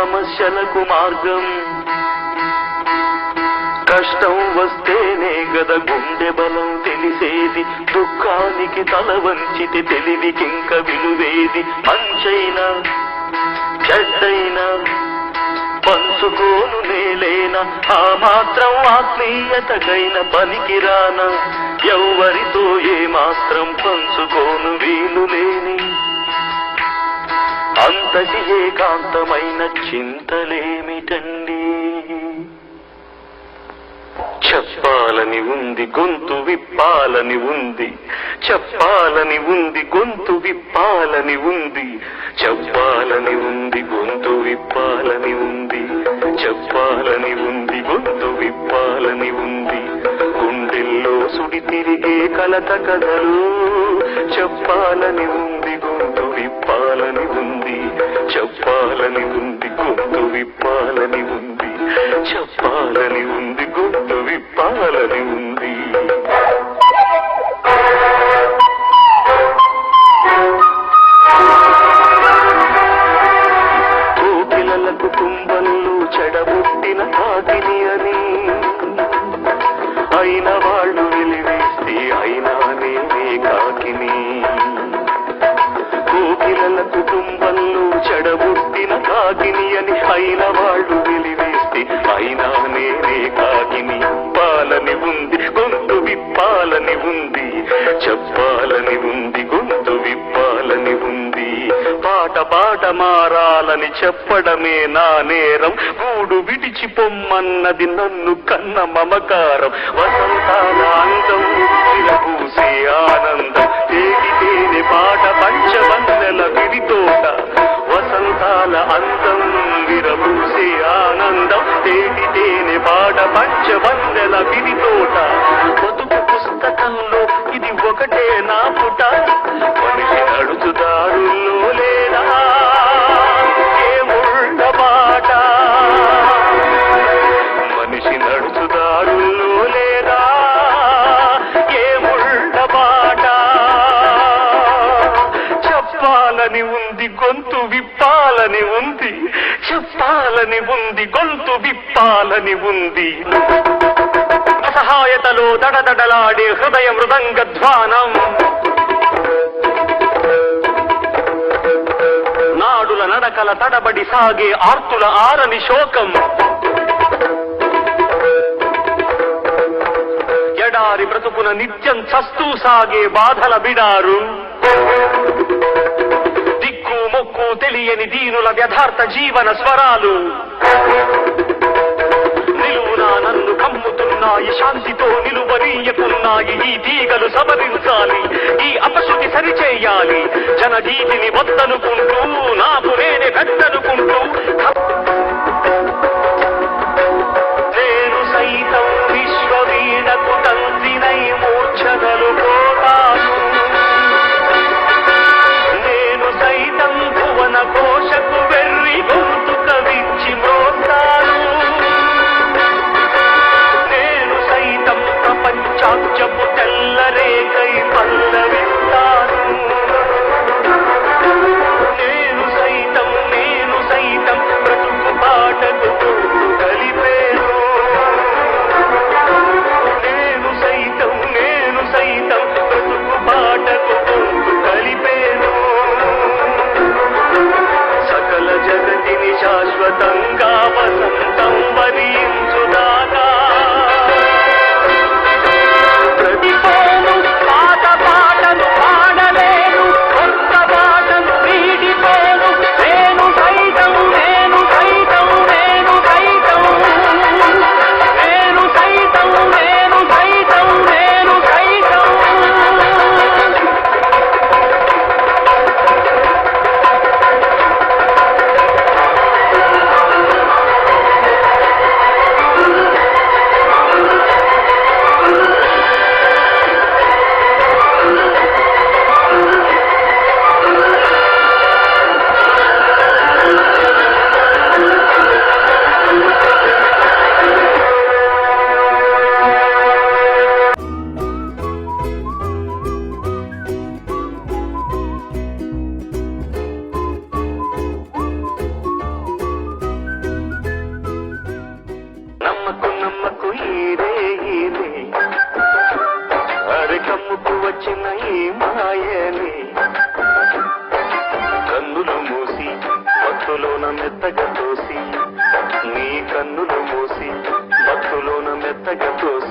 సమస్యలకు మార్గం. కష్టం వస్తేనే గద గుండె బలం తెలిసేది, దుఃఖానికి తల వంచితే తెలివికింక విలువేది. మంచైనా చెడ్డైనా పంచుకోను నేలేనా, ఆ మాత్రం ఆత్మీయతకైన పనికిరానా, ఎవ్వరితో ఏ మాత్రం పంచుకోను వీలు లేని అంతటి ఏకాంతమైన చింతలేమిటండి. చెప్పాలని ఉంది గొంతు విప్పాలని ఉంది, చెప్పాలని ఉంది గొంతు విప్పాలని ఉంది, చెప్పాలని ఉంది గొంతు విప్పాలని ఉంది, చెప్పాలని ఉంది గొంతు విప్పాలని ఉంది. గుండెల్లో సుడి తిరిగే కలత కథలు చెప్పాలని ఉంది గొంతు విప్పాలని ఉంది, చెప్పాలని ఉంది గొంతు విప్పాలని ఉంది, చెప్పాలని ఉంది గొంతు విప్పాలని ఉంది. కోకిలలకు కుంభంలో చెడబుట్టిన కాకిని అని అయిన వాళ్ళు వెలివేస్తే అయినా నేనే కాకిని. కోకిలల కుటుంబంలో చెడబుట్టిన కాకిని అని అయిన వాళ్ళు వెలివేస్తే అయినా నేనే కాకిని. పాలని ఉంది గొంతు విప్పాలని ఉంది, చెప్పాలని ఉంది గొంతు విప్పాలని ఉంది. పాట పాట మారాలని చెప్పడమే నా నేరం, గూడు విడిచి పొమ్మన్నది నన్ను కన్న మమకారం. వసంతాల అందం విరబూసే ఆనందం, తేగితేనే పాట పంచవన్నెల విడితోట. వసంతాల అందం విరబూసే ఆనందం, తేగితేనే పాట పంచవన్నెల విడితోట. బతుకు పుస్తకంలో ఇది ఒకటే నా పుట, మనిషి నడుచుదారుల్లో లేదా ఏముళ్ళ బాట, మనిషి నడుచుదారుల్లో లేదా ఏముళ్ళ బాట. చెప్పాలని ఉంది గొంతు విప్పాలని ఉంది, చెప్పాలని ఉంది గొంతు విప్పాలని ఉంది. అసహాయతలో దడదడలాడే హృదయ మృదంగధ్వానం, నాడుల నడకల తడబడి సాగే ఆర్తుల ఆరని శోకం. ఎడారి బ్రతుకున నిత్యం చస్తూ సాగే బాధల బిడారు, దిక్కు మొక్కు తెలియని దీనుల వ్యథార్థ జీవన స్వరాలు. నిలువునా నన్ను కమ్ముతున్నాయి, శాంతితో నిలువనీయకున్నాయి. ఈ తీగలు సవరించాలి, ఈ అపశృతి సరిచేయాలి. జనగీతిని వద్దనుకుంటూ నాకు నేనే పెద్దనుకుంటూ నేను సైతం విశ్వవీణకు తంతినై మూర్ఛనలు పోతాను, నేను సైతం భువన కోశకు వెర్రి గొంతు కవించి మ్రోతాను, నేను సైతం ప్రపంచాక్షపు తెల్లరేకై పల్లవిస్తాను, నేను సైతం కమ్ముకు వచ్చిన ఈ మాయని కన్నులు మూసి భక్తులోన మెత్తగా తోసి నీ కన్నులు మూసి భక్తులోన మెత్తగా తోసి